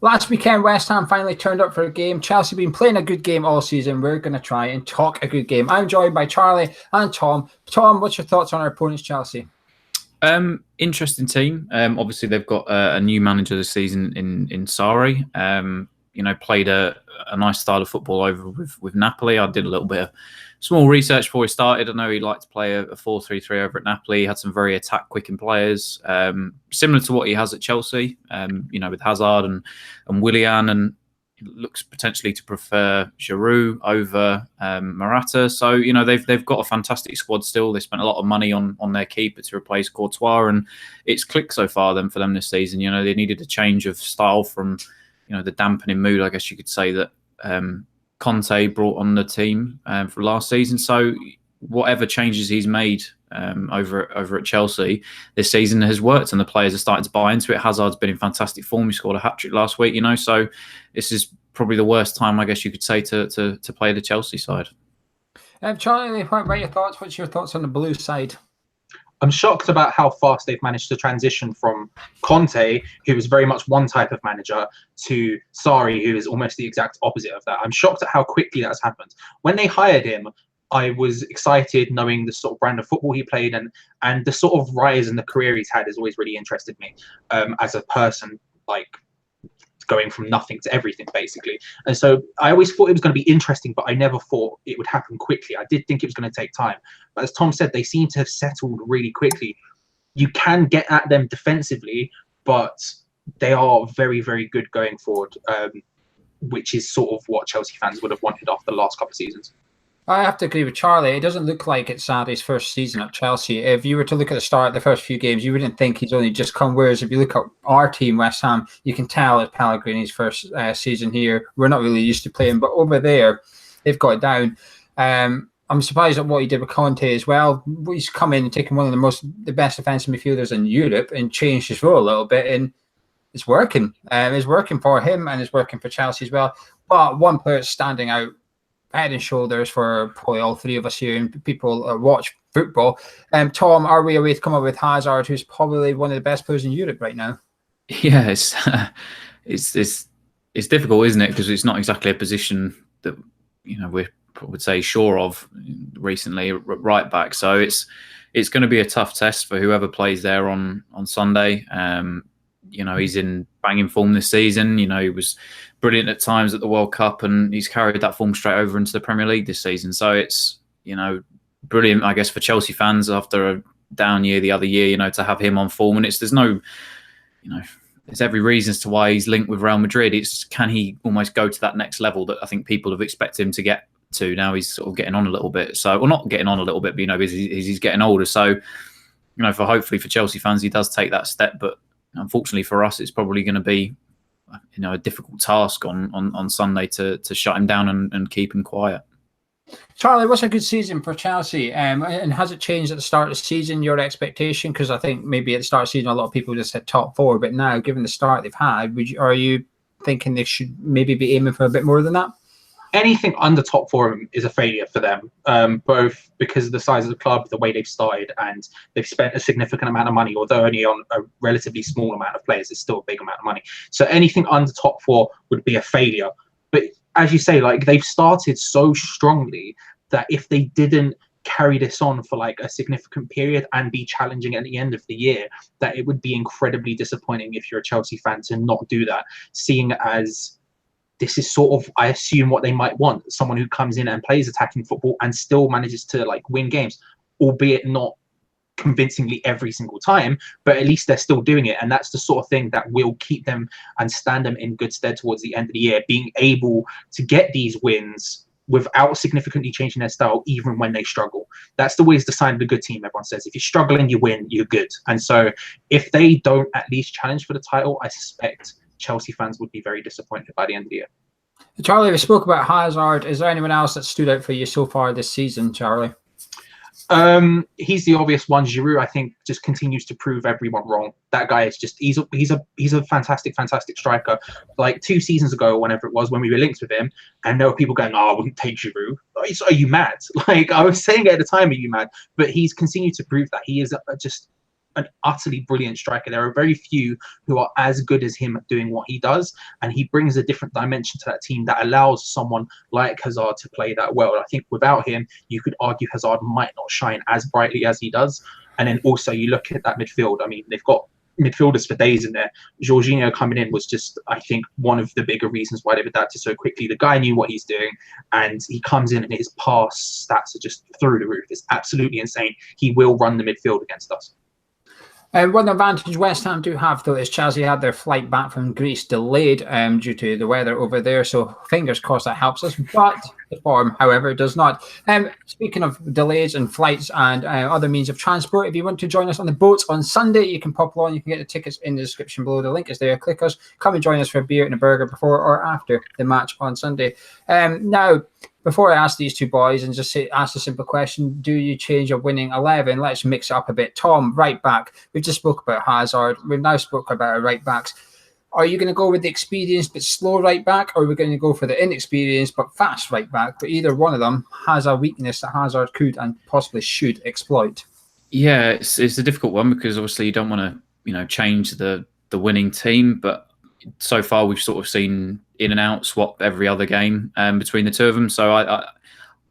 Last weekend, West Ham finally turned up for a game. Chelsea been playing a good game all season. We're going to try and talk a good game. I'm joined by Charlie and Tom. Tom, what's your thoughts on our opponents, Chelsea? Interesting team. Obviously, they've got a new manager this season in Sarri. Played a nice style of football over with Napoli. I did a little bit of small research before he started. I know he liked to play a 4-3-3 over at Napoli. He had some very attack-quickened players, similar to what he has at Chelsea. With Hazard and Willian, and looks potentially to prefer Giroud over Morata. So they've got a fantastic squad still. They spent a lot of money on their keeper to replace Courtois, and it's clicked so far for them this season. They needed a change of style from the dampening mood, I guess you could say, that Conte brought on the team for last season. So whatever changes he's made over at Chelsea this season has worked, and the players are starting to buy into it. Hazard's been in fantastic form. He scored a hat-trick last week, so this is probably the worst time, I guess you could say, to play the Chelsea side. Charlie, what about your thoughts? What's your thoughts on the blue side? I'm shocked about how fast they've managed to transition from Conte, who was very much one type of manager, to Sarri, who is almost the exact opposite of that. I'm shocked at how quickly that's happened. When they hired him, I was excited knowing the sort of brand of football he played, and the sort of rise in the career he's had has always really interested me as a person, like going from nothing to everything, basically. And so I always thought it was going to be interesting, but I never thought it would happen quickly. I did think it was going to take time. But as Tom said, they seem to have settled really quickly. You can get at them defensively, but they are very, very good going forward, which is sort of what Chelsea fans would have wanted after the last couple of seasons. I have to agree with Charlie. It doesn't look like it's Sarri's first season at Chelsea. If you were to look at the start of the first few games, you wouldn't think he's only just come. Whereas if you look at our team, West Ham, you can tell it's Pellegrini's first season here. We're not really used to playing, but over there, they've got it down. I'm surprised at what he did with Conte as well. He's come in and taken one of the best defensive midfielders in Europe and changed his role a little bit, and it's working. It's working for him, and it's working for Chelsea as well. But one player standing out head and shoulders for probably all three of us here and people watch football. Tom, are we away to come up with Hazard, who's probably one of the best players in Europe right now? Yeah, it's difficult, isn't it? Because it's not exactly a position that we would say sure of recently, right back. So it's going to be a tough test for whoever plays there on Sunday. He's in banging form this season. He was brilliant at times at the World Cup, and he's carried that form straight over into the Premier League this season. So it's, brilliant, I guess, for Chelsea fans after a down year the other year, to have him on form. And there's every reason as to why he's linked with Real Madrid. It's, can he almost go to that next level that I think people have expected him to get to? Now he's sort of getting on a little bit. So, well, not getting on a little bit, but, he's getting older. So, hopefully for Chelsea fans, he does take that step. But unfortunately for us, it's probably going to be, a difficult task on Sunday to shut him down and keep him quiet. Charlie, what's a good season for Chelsea? And has it changed at the start of the season, your expectation? Because I think maybe at the start of the season, a lot of people just said top four. But now, given the start they've had, are you thinking they should maybe be aiming for a bit more than that? Anything under top four is a failure for them, both because of the size of the club, the way they've started, and they've spent a significant amount of money, although only on a relatively small amount of players. It's still a big amount of money. So anything under top four would be a failure. But as you say, like, they've started so strongly that if they didn't carry this on for like a significant period and be challenging at the end of the year, that it would be incredibly disappointing if you're a Chelsea fan to not do that, seeing as this is sort of, I assume, what they might want. Someone who comes in and plays attacking football and still manages to like win games, albeit not convincingly every single time, but at least they're still doing it. And that's the sort of thing that will keep them and stand them in good stead towards the end of the year, being able to get these wins without significantly changing their style, even when they struggle. That's always the sign of a good team. Everyone says, if you're struggling, you win, you're good. And so if they don't at least challenge for the title, I suspect Chelsea fans would be very disappointed by the end of the year. Charlie, we spoke about Hazard. Is there anyone else that stood out for you so far this season, Charlie? He's the obvious one. Giroud, I think, just continues to prove everyone wrong. That guy is just, he's a fantastic striker. Like 2 seasons ago, whenever it was, when we were linked with him, and there were people going, "Oh, I wouldn't take Giroud." Are you mad? Like, I was saying it at the time, are you mad? But he's continued to prove that he is just an utterly brilliant striker. There are very few who are as good as him at doing what he does, and he brings a different dimension to that team that allows someone like Hazard to play that well. I think without him, you could argue Hazard might not shine as brightly as he does. And then also you look at that midfield. I mean, they've got midfielders for days in there. Jorginho coming in was just, I think, one of the bigger reasons why they've adapted so quickly. The guy knew what he's doing, and he comes in and his pass stats are just through the roof. It's absolutely insane. He will run the midfield against us. One advantage West Ham do have, though, is Chelsea had their flight back from Greece delayed due to the weather over there. So fingers crossed that helps us. But the form, however, does not. Speaking of delays and flights and other means of transport, if you want to join us on the boats on Sunday, you can pop along. You can get the tickets in the description below. The link is there. Click us. Come and join us for a beer and a burger before or after the match on Sunday. Now, before I ask these two boys and just ask a simple question, do you change your winning 11? Let's mix it up a bit. Tom, right back. We've just spoke about Hazard. We've now spoke about our right backs. Are you going to go with the experienced but slow right back, or are we going to go for the inexperienced but fast right back? But either one of them has a weakness that Hazard could and possibly should exploit. Yeah, it's a difficult one because obviously you don't want to change the winning team, but so far we've sort of seen in and out swap every other game between the two of them. So one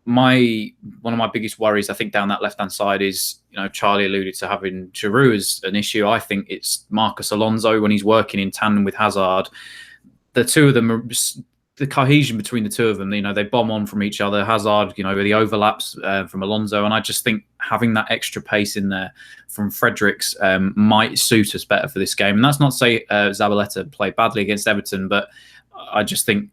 of my biggest worries, I think, down that left hand side is, Charlie alluded to having Giroud as an issue. I think it's Marcus Alonso when he's working in tandem with Hazard. The two of them are the cohesion between the two of them. They bomb on from each other. Hazard, the overlaps from Alonso, and I just think having that extra pace in there from Fredericks might suit us better for this game. And that's not to say Zabaleta played badly against Everton, but I just think,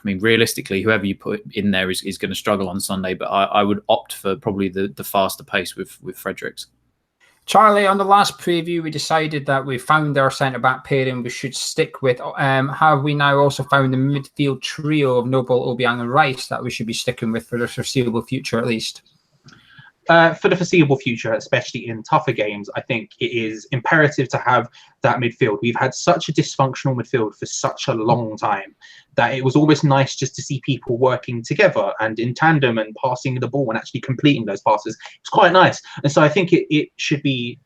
realistically, whoever you put in there is going to struggle on Sunday. But I would opt for probably the faster pace with Fredericks. Charlie, on the last preview, we decided that we found our centre-back pairing we should stick with. Have we now also found the midfield trio of Noble, Obiang and Rice that we should be sticking with for the foreseeable future at least? For the foreseeable future, especially in tougher games, I think it is imperative to have that midfield. We've had such a dysfunctional midfield for such a long time that it was always nice just to see people working together and in tandem and passing the ball and actually completing those passes. It's quite nice. And so I think it should be,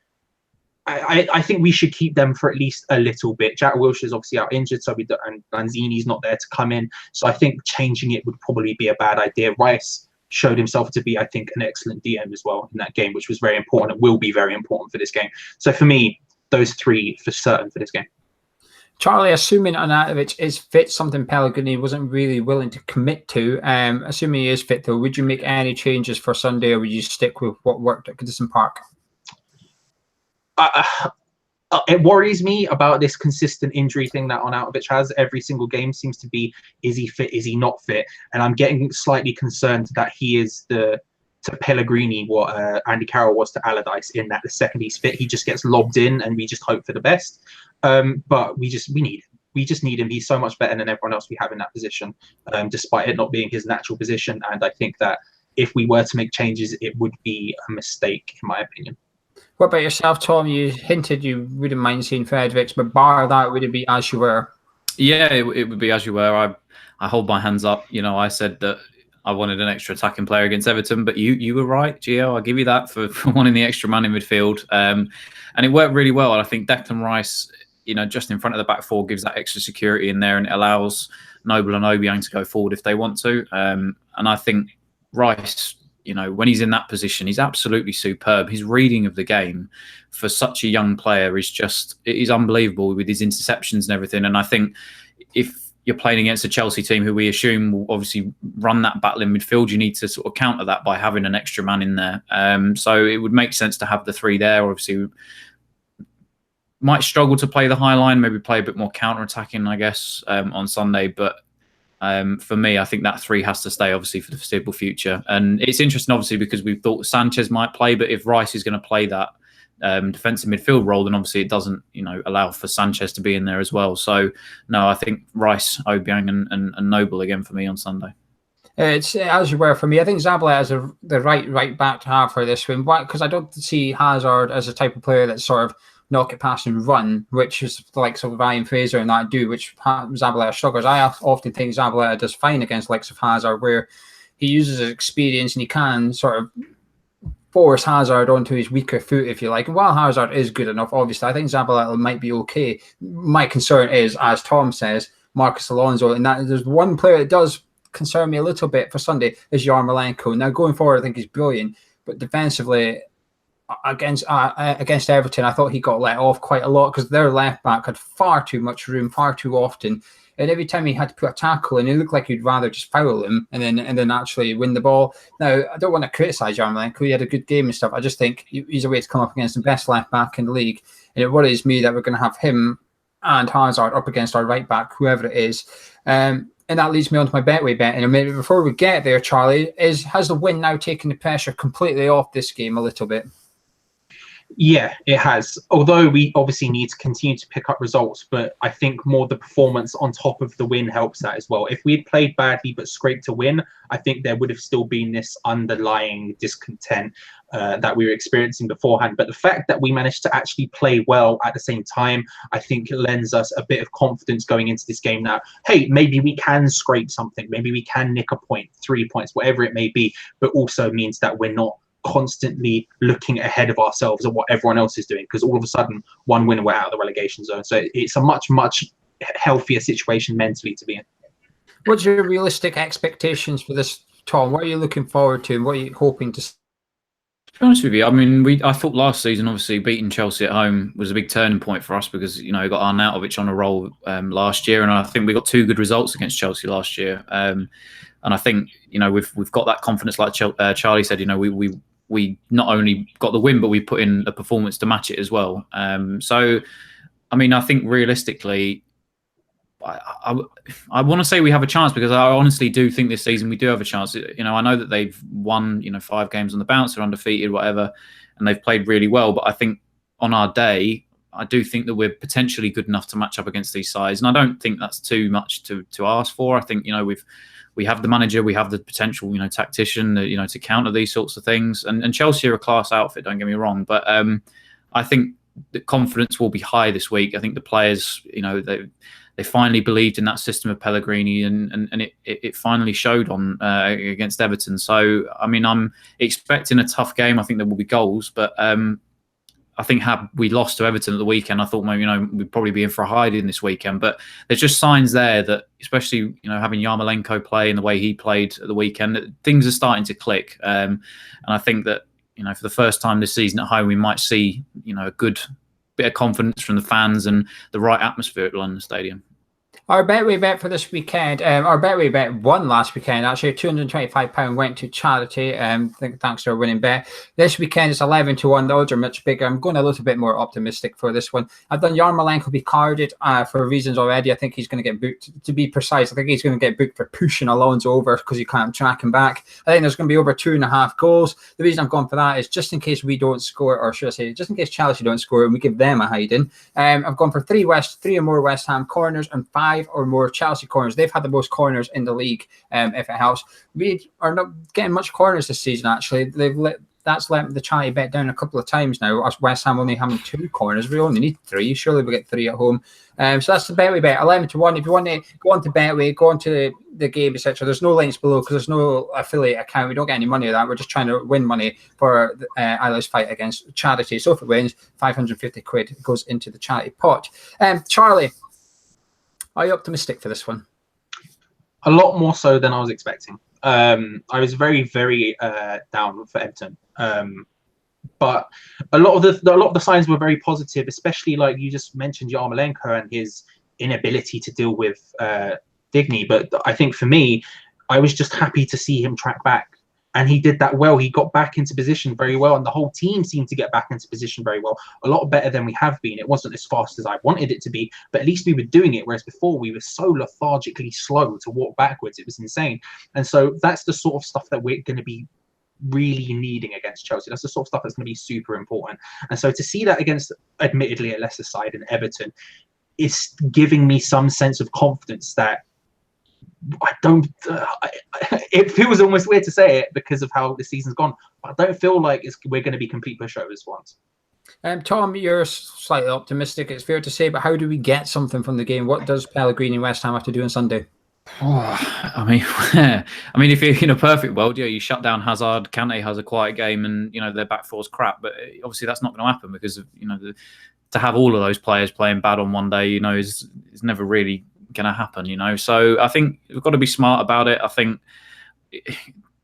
I think we should keep them for at least a little bit. Jack Wilshere's obviously out injured, and Lanzini's not there to come in. So I think changing it would probably be a bad idea. Rice showed himself to be, I think, an excellent DM as well in that game, which was very important. It will be very important for this game. So for me, those three for certain for this game. Charlie, assuming Arnautovic is fit, something Pellegrini wasn't really willing to commit to, assuming he is fit though, would you make any changes for Sunday, or would you stick with what worked at Goodison Park? It worries me about this consistent injury thing that Arnautovic has. Every single game seems to be, is he fit, is he not fit? And I'm getting slightly concerned that he is to Pellegrini what Andy Carroll was to Allardyce, in that the second he's fit, he just gets lobbed in and we just hope for the best. But we need him. He's so much better than everyone else we have in that position, despite it not being his natural position. And I think that if we were to make changes, it would be a mistake, in my opinion. What about yourself, Tom? You hinted you wouldn't mind seeing Fredericks, but bar that, would it be as you were? Yeah, it would be as you were. I hold my hands up. I said that I wanted an extra attacking player against Everton, but you were right, Gio. I'll give you that for wanting the extra man in midfield. And it worked really well. And I think Declan Rice, just in front of the back four, gives that extra security in there, and it allows Noble and Obiang to go forward if they want to. And I think Rice, when he's in that position, he's absolutely superb. His reading of the game for such a young player is unbelievable with his interceptions and everything. And I think if you're playing against a Chelsea team who we assume will obviously run that battle in midfield, you need to sort of counter that by having an extra man in there. So it would make sense to have the three there. Obviously, might struggle to play the high line, maybe play a bit more counter-attacking, I guess, on Sunday. But for me, I think that three has to stay, obviously, for the foreseeable future. And it's interesting, obviously, because we thought Sanchez might play, but if Rice is going to play that defensive midfield role, then obviously it doesn't, allow for Sanchez to be in there as well. So, no, I think Rice, Obiang and Noble again for me on Sunday. It's as you were for me. I think Zabaleta is the right back to have for this one. Why? Because I don't see Hazard as a type of player that sort of knock it past and run, which is the likes of Ryan Fraser and that do, which Zabaleta struggles. I often think Zabaleta does fine against likes of Hazard, where he uses his experience and he can sort of force Hazard onto his weaker foot, if you like. And while Hazard is good enough, obviously, I think Zabaleta might be okay. My concern is, as Tom says, Marcus Alonso, and that there's one player that does concern me a little bit for Sunday is Yarmolenko. Now, going forward, I think he's brilliant, but defensively, against Everton, I thought he got let off quite a lot because their left back had far too much room, far too often. And every time he had to put a tackle in, it looked like he'd rather just foul him and then actually win the ball. Now, I don't want to criticise Yarmolenko. He had a good game and stuff. I just think he's a way to come up against the best left back in the league. And it worries me that we're going to have him and Hazard up against our right back, whoever it is. And that leads me on to my Betway bet. And maybe before we get there, Charlie, has the win now taken the pressure completely off this game a little bit? Yeah, it has. Although we obviously need to continue to pick up results, but I think more the performance on top of the win helps that as well. If we had played badly but scraped a win, I think there would have still been this underlying discontent that we were experiencing beforehand. But the fact that we managed to actually play well at the same time, I think lends us a bit of confidence going into this game now. Hey, maybe we can scrape something. Maybe we can nick a point, 3 points, whatever it may be, but also means that we're not constantly looking ahead of ourselves at what everyone else is doing, because all of a sudden one win we're out of the relegation zone. So it's a much healthier situation mentally to be in. What's your realistic expectations for this, Tom? What are you looking forward to and what are you hoping to see? To be honest with you, I mean, I thought last season, obviously, beating Chelsea at home was a big turning point for us because, we got Arnautovic on a roll last year, and I think we got 2 good results against Chelsea last year. And I think, we've got that confidence, like Charlie said, we not only got the win, but we put in a performance to match it as well. So, I mean, I think realistically, I want to say we have a chance because I honestly do think this season we do have a chance. I know that they've won, 5 games on the bounce, they're undefeated, whatever, and they've played really well. But I think on our day, I do think that we're potentially good enough to match up against these sides, and I don't think that's too much to ask for. I think we have the manager, we have the potential, tactician, to counter these sorts of things. And Chelsea are a class outfit, don't get me wrong. But I think the confidence will be high this week. I think the players, they finally believed in that system of Pellegrini, and it finally showed on against Everton. So, I mean, I'm expecting a tough game. I think there will be goals, but I think had we lost to Everton at the weekend, I thought maybe we'd probably be in for a hiding this weekend. But there's just signs there that, especially having Yarmolenko play in the way he played at the weekend, that things are starting to click. And I think that for the first time this season at home, we might see a good bit of confidence from the fans and the right atmosphere at London Stadium. Our Betway bet for this weekend, our Betway bet won last weekend. Actually, £225 went to charity, thanks to our winning bet. This weekend it's 11-1. The odds are much bigger. I'm going a little bit more optimistic for this one. I've done Yarmolenko be carded for reasons already. I think he's going to get booked. To be precise, I think he's going to get booked for pushing Alonso over because you can't track him back. I think there's going to be over 2.5 goals. The reason I've gone for that is just in case we don't score, or should I say, just in case Chelsea don't score and we give them a hiding. I've gone for 3 or more West Ham corners and 5 or more Chelsea corners. They've had the most corners in the league, if it helps. We are not getting much corners this season, actually. That's let the charity bet down a couple of times now. Us West Ham only having 2 corners. We only need 3. Surely we'll get 3 at home. So that's the Betway bet, 11-1. If you want to go on to Betway, go on to the game, etc. There's no links below because there's no affiliate account. We don't get any money of that. We're just trying to win money for Isla's fight against charity. So if it wins, 550 quid goes into the charity pot. Charlie, are you optimistic for this one? A lot more so than I was expecting. I was very, very down for Everton, but a lot of the signs were very positive, especially like you just mentioned Yarmolenko and his inability to deal with Digny. But I think for me, I was just happy to see him track back. And he did that well. He got back into position very well. And the whole team seemed to get back into position very well. A lot better than we have been. It wasn't as fast as I wanted it to be, but at least we were doing it. Whereas before we were so lethargically slow to walk backwards. It was insane. And so that's the sort of stuff that we're going to be really needing against Chelsea. That's the sort of stuff that's going to be super important. And so to see that against, admittedly, a lesser side in Everton, is giving me some sense of confidence that I don't. It feels almost weird to say it because of how the season's gone, but I don't feel like we're going to be complete pushovers once. Tom, you're slightly optimistic. It's fair to say, but how do we get something from the game? What does Pellegrini and West Ham have to do on Sunday? I mean, if you're in a perfect world, you shut down Hazard, Kante has a quiet game, and their back four's crap. But obviously, that's not going to happen because of to have all of those players playing bad on one day, is never really going to happen. So I think we've got to be smart about it. I think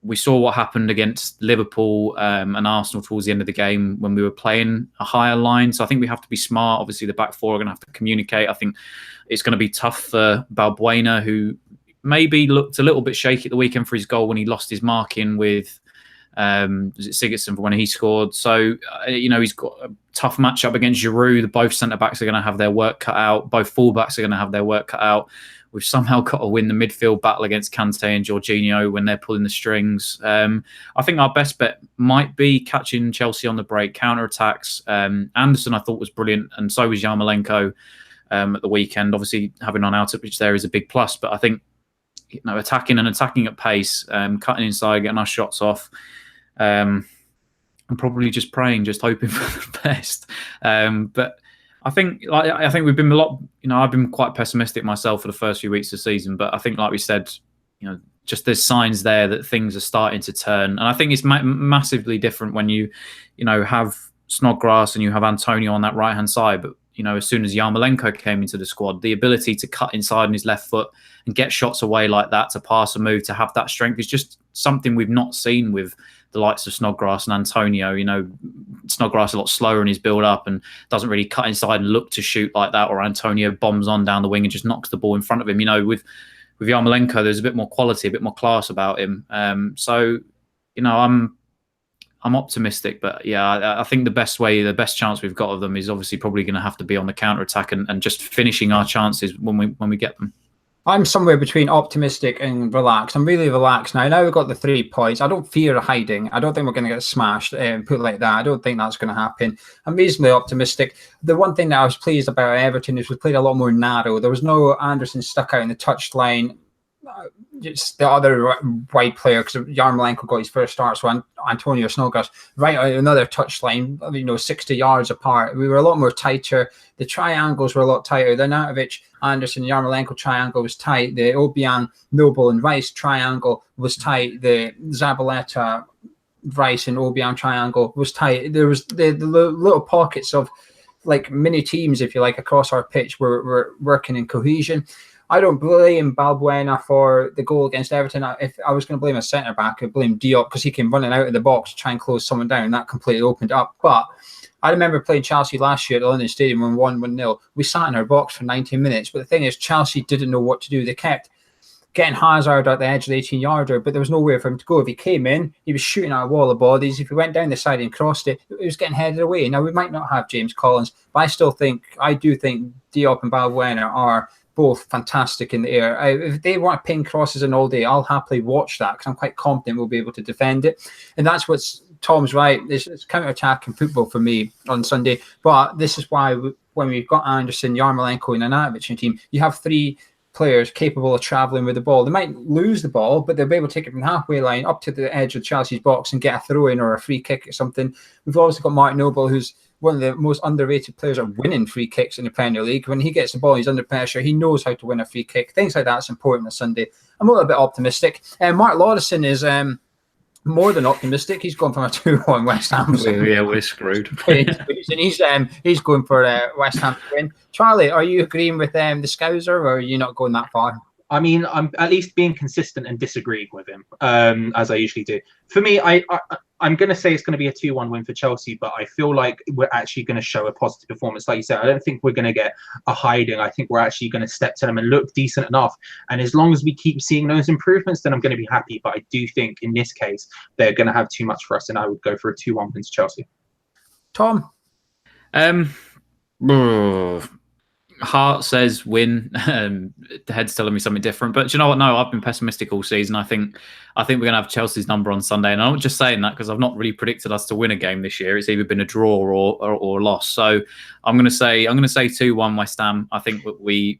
we saw what happened against Liverpool and Arsenal towards the end of the game when we were playing a higher line. So I think we have to be smart. Obviously, the back four are going to have to communicate. I think it's going to be tough for Balbuena, who maybe looked a little bit shaky at the weekend for his goal when he lost his marking with was it Sigurdsson for when he scored. So he's got a tough matchup against Giroud. Both centre backs are going to have their work cut out. Both full backs are going to have their work cut out. We've somehow got to win the midfield battle against Kante and Jorginho when they're pulling the strings. I think our best bet might be catching Chelsea on the break, counter-attacks. Anderson, I thought, was brilliant, and so was Yarmolenko at the weekend. Obviously, having on Arnautovic there is a big plus, but I think attacking at pace, cutting inside, getting our shots off, and probably just praying, just hoping for the best. But I think we've been a lot. I've been quite pessimistic myself for the first few weeks of the season, but I think, like we said, just there's signs there that things are starting to turn, and I think it's massively different when you have Snodgrass and you have Antonio on that right hand side. But as soon as Yarmolenko came into the squad, the ability to cut inside on his left foot and get shots away like that, to pass a move, to have that strength is just something we've not seen with the likes of Snodgrass and Antonio. Snodgrass a lot slower in his build-up and doesn't really cut inside and look to shoot like that, or Antonio bombs on down the wing and just knocks the ball in front of him. With Yarmolenko, there's a bit more quality, a bit more class about him. So I'm optimistic, but yeah, I think the best chance we've got of them is obviously probably going to have to be on the counter-attack and just finishing our chances when we get them. I'm somewhere between optimistic and relaxed. I'm really relaxed now. Now we've got the 3 points. I don't fear hiding. I don't think we're going to get smashed and put like that. I don't think that's going to happen. I'm reasonably optimistic. The one thing that I was pleased about Everton is we played a lot more narrow. There was no Anderson stuck out in the touchline. Just the other wide player, because Yarmolenko got his first start, so Antonio Snodgrass right out another touchline, 60 yards apart. We were a lot more tighter. The triangles were a lot tighter. The Arnautovic, Anderson, Yarmolenko triangle was tight. The Obiang, Noble and Rice triangle was tight. The Zabaleta, Rice and Obiang triangle was tight. There was the little pockets of like mini teams, if you like, across our pitch were working in cohesion. I don't blame Balbuena for the goal against Everton. If I was going to blame a centre-back, I'd blame Diop, because he came running out of the box to try and close someone down, and that completely opened up. But I remember playing Chelsea last year at the London Stadium when we won 1-0. We sat in our box for 90 minutes. But the thing is, Chelsea didn't know what to do. They kept getting Hazard at the edge of the 18-yarder, but there was nowhere for him to go. If he came in, he was shooting at a wall of bodies. If he went down the side and crossed it, it was getting headed away. Now, we might not have James Collins, but I do think Diop and Balbuena are both fantastic in the air. If they want to ping crosses in all day, I'll happily watch that, because I'm quite confident we'll be able to defend it. And that's what's Tom's right. It's counter-attacking football for me on Sunday. But this is why when we've got Anderson, Yarmolenko and Arnautovic in the team, you have 3 players capable of travelling with the ball. They might lose the ball, but they'll be able to take it from the halfway line up to the edge of Chelsea's box and get a throw-in or a free kick or something. We've also got Mark Noble, who's one of the most underrated players at winning free kicks in the Premier League. When he gets the ball, he's under pressure. He knows how to win a free kick. Things like that's important on Sunday. I'm a little bit optimistic. Mark Lawson is more than optimistic. He's gone from a 2-1 West Ham. Yeah, we're screwed. and he's going for West Ham to win. Charlie, are you agreeing with the Scouser, or are you not going that far? I mean, I'm at least being consistent and disagreeing with him, as I usually do. For me, I'm going to say it's going to be a 2-1 win for Chelsea, but I feel like we're actually going to show a positive performance. Like you said, I don't think we're going to get a hiding. I think we're actually going to step to them and look decent enough. And as long as we keep seeing those improvements, then I'm going to be happy. But I do think in this case, they're going to have too much for us, and I would go for a 2-1 win to Chelsea. Tom? Heart says win. The head's telling me something different. But do you know what? No, I've been pessimistic all season. I think we're going to have Chelsea's number on Sunday. And I'm not just saying that because I've not really predicted us to win a game this year. It's either been a draw or a loss. So I'm going to say 2-1 West Ham. I think we're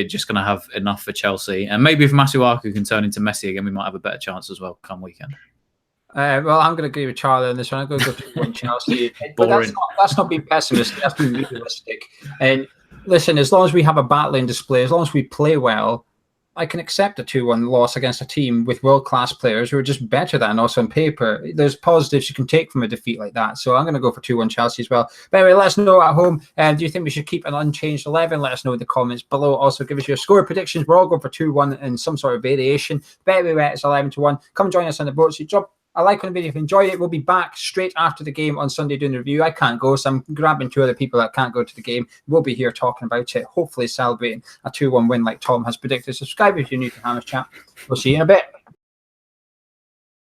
just going to have enough for Chelsea. And maybe if Masuaku can turn into Messi again, we might have a better chance as well come weekend. Well, I'm going to agree with Charlie on this one. I'm going to go for Chelsea. But that's not being pessimistic. That's being realistic. And listen, as long as we have a battling display, as long as we play well, I can accept a 2-1 loss against a team with world-class players who are just better than us on paper. There's positives you can take from a defeat like that. So I'm going to go for 2-1 Chelsea as well. But anyway, let us know at home. Do you think we should keep an unchanged 11? Let us know in the comments below. Also, give us your score predictions. We're all going for 2-1 in some sort of variation. Bet we bet it's 11-1. Come join us on the board. So drop a like on the video if you enjoyed it. We'll be back straight after the game on Sunday doing the review. I can't go, so I'm grabbing 2 other people that can't go to the game. We'll be here talking about it, hopefully celebrating a 2-1 win like Tom has predicted. Subscribe if you're new to Hammers Chat. We'll see you in a bit.